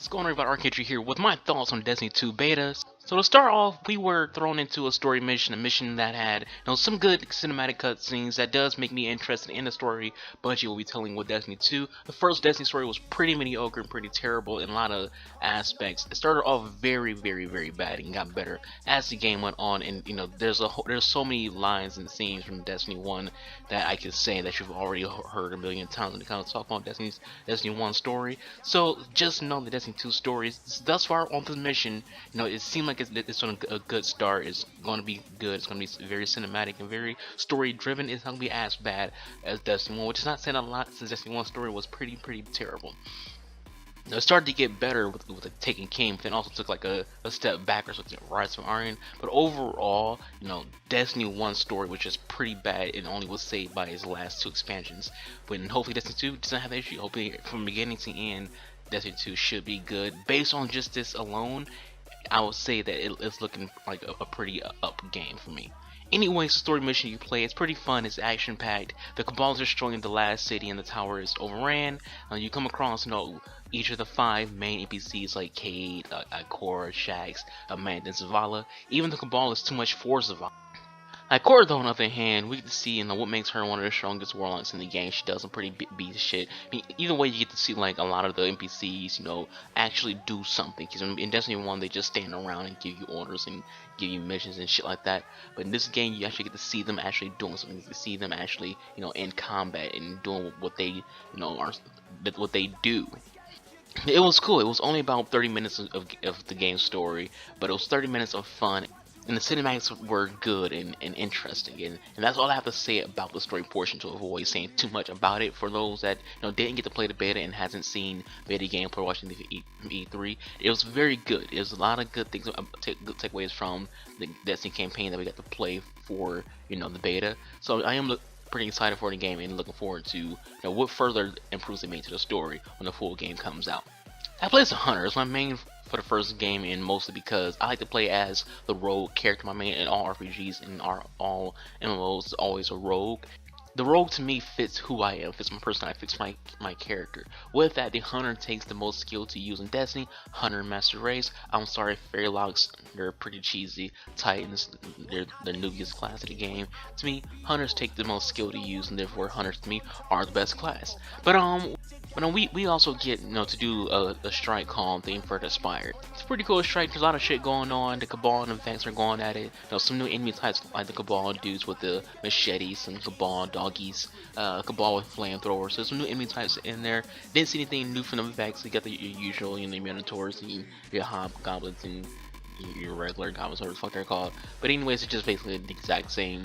going on, everybody? Arcade here with my thoughts on Destiny 2 betas. So to start off, we were thrown into a story mission, a mission that had some good cinematic cutscenes that does make me interested in the story Bungie will be telling with Destiny 2. The first Destiny story was pretty mediocre and pretty terrible in a lot of aspects. It started off very bad and got better as the game went on, and there's so many lines and scenes from Destiny 1 that I could say that you've already heard a million times when it comes to talk about Destiny 1 story. So just know the Destiny 2 story thus far on this mission, it seemed like it's on a good start. It's going to be good. It's going to be very cinematic and very story driven. It's not going to be as bad as Destiny 1, which is not saying a lot since Destiny 1 story was pretty terrible. Now, it started to get better with the Taken King, but then also took like a step backwards with the Rise of Iron. But overall, Destiny 1 story was just pretty bad and only was saved by its last two expansions. But hopefully Destiny 2 doesn't have that issue. Hopefully from beginning to end, Destiny 2 should be good. Based on just this alone, I would say that it's looking like a pretty up game for me. Anyways, the story mission you play, it's pretty fun, it's action packed. The Cabal is destroying the last city and the tower is overran. You come across each of the 5 main NPCs like Cayde, Ikora, Shaxx, Amanda, and Zavala. Even the Cabal is too much for Zavala. Ikora, though, on the other hand, we get to see what makes her one of the strongest warlocks in the game. She does some pretty beat shit. I mean, either way, you get to see like a lot of the NPCs, actually do something. Because in Destiny 1, they just stand around and give you orders and give you missions and shit like that. But in this game, you actually get to see them actually doing something. You get to see them actually, in combat and doing what they, what they do. It was cool. It was only about 30 minutes of the game story, but it was 30 minutes of fun. And the cinematics were good and interesting, and that's all I have to say about the story portion to avoid saying too much about it. For those that didn't get to play the beta and hasn't seen beta gameplay watching the E3, it was very good. It was a lot of good things, good takeaways from the Destiny campaign that we got to play for the beta. So I am pretty excited for the game and looking forward to what further improvements they made to the story when the full game comes out. I play as a hunter. It's my main for the first game, and mostly because I like to play as the rogue character. My main in all RPGs and all MMOs is always a rogue. The rogue to me fits who I am, fits my personality, fits my character. With that, the hunter takes the most skill to use in Destiny. Hunter Master Race. I'm sorry, Fairylogs, they're pretty cheesy. Titans, they're the newbiest class of the game. To me, hunters take the most skill to use, and therefore hunters to me are the best class. But we also get to do a strike called the Inverted Spire. It's a pretty cool strike. There's a lot of shit going on. The Cabal and the Vex are going at it. Some new enemy types like the Cabal dudes with the machetes, some Cabal doggies, Cabal with flamethrowers. So some new enemy types in there. Didn't see anything new from the Vex. You got the usual, the Minotaurs and your Hobgoblins and your regular goblins, whatever the fuck they're called. But anyways, it's just basically the exact same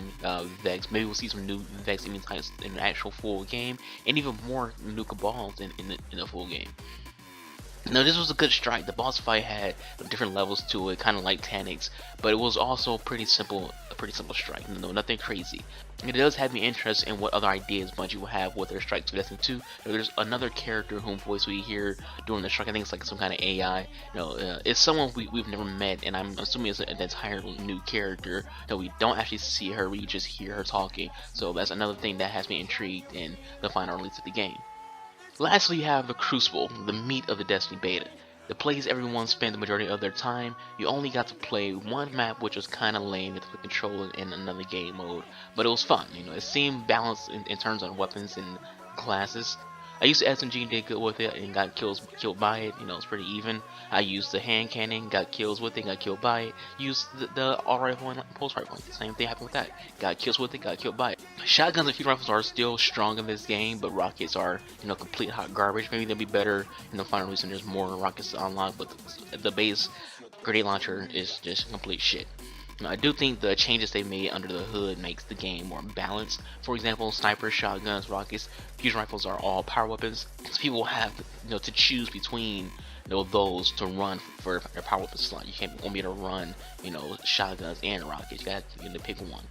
Vex. Maybe we'll see some new Vex enemy types in the actual full game, and even more new Cabals in the full game. Now, this was a good strike. The boss fight had different levels to it, kind of like Taniks, but it was also a pretty simple strike. Nothing crazy. It does have me interested in what other ideas Bungie will have with their strikes to Destiny 2. There's another character whom voice we hear during the strike. I think it's like some kind of AI. It's someone we've never met, and I'm assuming it's an entirely new character that we don't actually see her. We just hear her talking. So that's another thing that has me intrigued in the final release of the game. Lastly, you have the Crucible, the meat of the Destiny beta. The place everyone spent the majority of their time. You only got to play one map, which was kind of lame with the controller in another game mode, but it was fun. It seemed balanced in terms of weapons and classes. I used the SMG, did good with it, and got killed by it. It's pretty even. I used the hand cannon, got kills with it, got killed by it. Used the all rifle and pulse rifle. Same thing happened with that. Got kills with it, got killed by it. Shotguns and field rifles are still strong in this game, but rockets are complete hot garbage. Maybe they'll be better in the final release and there's more rockets to unlock, but the base grenade launcher is just complete shit. I do think the changes they made under the hood makes the game more balanced. For example, snipers, shotguns, rockets, fusion rifles are all power weapons. So people have to choose between those to run for their power weapon slot. You won't be able to run shotguns and rockets. You got to pick one.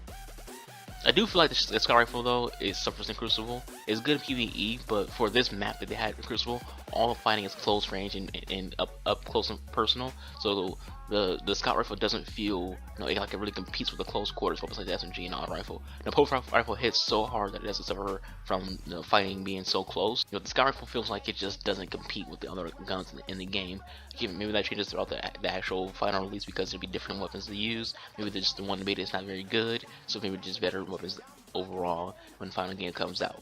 I do feel like the Sky Rifle though, it suffers in Crucible. It's good in PvE, but for this map that they had in Crucible, all the fighting is close range and up close and personal. So the scout rifle doesn't feel, like it really competes with the close quarters weapons like the SMG and auto rifle. The pulse rifle hits so hard that it doesn't suffer from fighting being so close. The scout rifle feels like it just doesn't compete with the other guns in the game. Maybe that changes throughout the actual final release because there'll be different weapons to use. Maybe just the one beta is not very good, so maybe just better weapons overall when the final game comes out.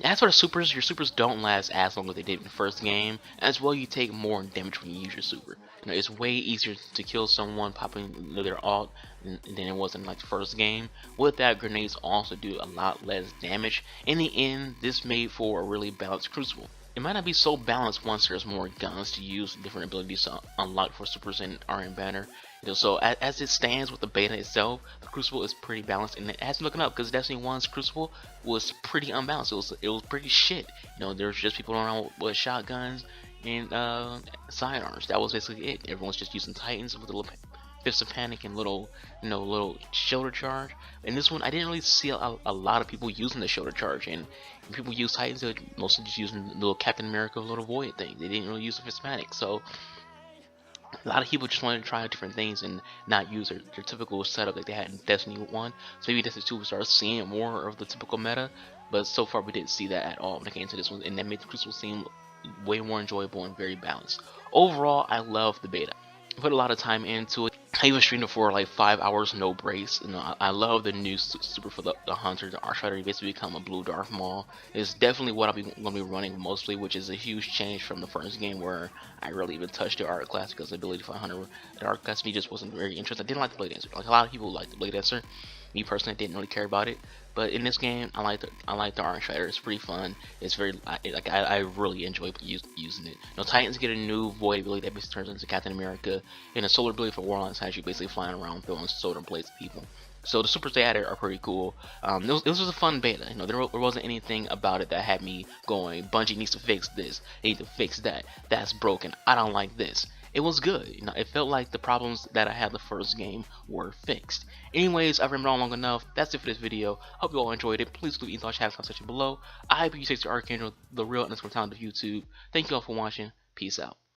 As for the supers, your supers don't last as long as they did in the first game. As well, you take more damage when you use your super. It's way easier to kill someone popping their ult than it was in like the first game. With that, grenades also do a lot less damage. In the end, this made for a really balanced Crucible. It might not be so balanced once there's more guns to use, different abilities to unlock for supers and Iron Banner. So as it stands with the beta itself, the Crucible is pretty balanced, and it has to looking up because Destiny 1's Crucible was pretty unbalanced. It was pretty shit. There's just people around with shotguns and sidearms. That was basically it. Everyone's just using Titans with a little Fists of Panic and little shoulder charge. In this one, I didn't really see a lot of people using the shoulder charge, and when people use Titans, they're mostly just using the little Captain America little void thing. They didn't really use the Fist of Panic, so a lot of people just wanted to try different things and not use their typical setup that they had in Destiny 1. So maybe Destiny 2 will start seeing more of the typical meta, but so far we didn't see that at all when it came to this one, and that made the Crucible seem way more enjoyable and very balanced. Overall, I love the beta. I put a lot of time into it. I even streamed it for like 5 hours, no breaks. I love the new super for the Hunter, the Archfighter. You basically become a blue Darth Maul. It's definitely what I'm going to be running mostly, which is a huge change from the first game where I really even touched the art class because the ability for Hunter, the art class, me just wasn't very interested. I didn't like the Blade Dancer. Like a lot of people like the Blade Dancer. Me personally, didn't really care about it. But in this game, I like the Archfighter. It's pretty fun. It's very I really enjoy using it. Titans get a new Void ability that basically turns into Captain America, and a Solar ability for Warlocks has you basically flying around throwing solar blades at people. So the supers they added are pretty cool. This was a fun beta. There wasn't anything about it that had me going, Bungie needs to fix this, they need to fix that, that's broken, I don't like this. It was good. It felt like the problems that I had the first game were fixed. Anyways, I've rambled on long enough. That's it for this video. Hope you all enjoyed it. Please leave your thoughts in the comment section below. I hope you take the Archangel, the real underscore talent of YouTube. Thank you all for watching. Peace out.